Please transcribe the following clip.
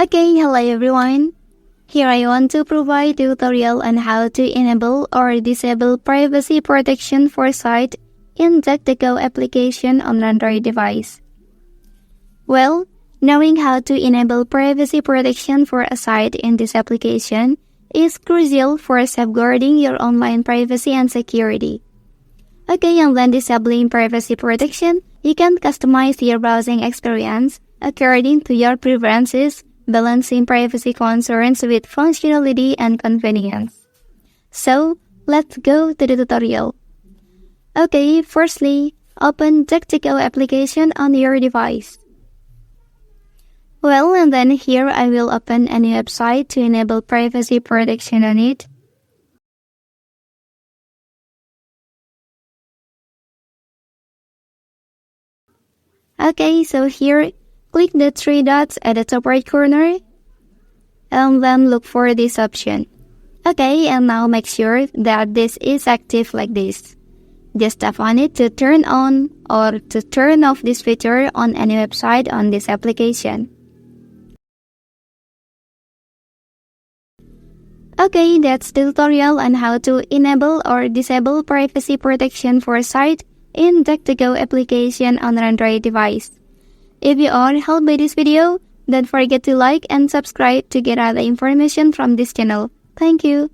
Okay, hello everyone. Here I want to provide a tutorial on how to enable or disable privacy protection for site in Duckduckgo application on Android device. Well, knowing how to enable privacy protection for a site in this application is crucial for safeguarding your online privacy and security. Okay, and when disabling privacy protection, you can customize your browsing experience according to your preferences, balancing privacy concerns with functionality and convenience. So, let's go to the tutorial. Okay, firstly, open Duckduckgo application on your device. Well, and then here I will open a new website to enable privacy protection on it. Okay, so here, click the three dots at the top right corner, and then look for this option. Okay, and now make sure that this is active like this. Just tap on it to turn on or to turn off this feature on any website on this application. Okay, that's the tutorial on how to enable or disable privacy protection for a site in Duckduckgo application on an Android device. If you are helped by this video, don't forget to like and subscribe to get other information from this channel. Thank you.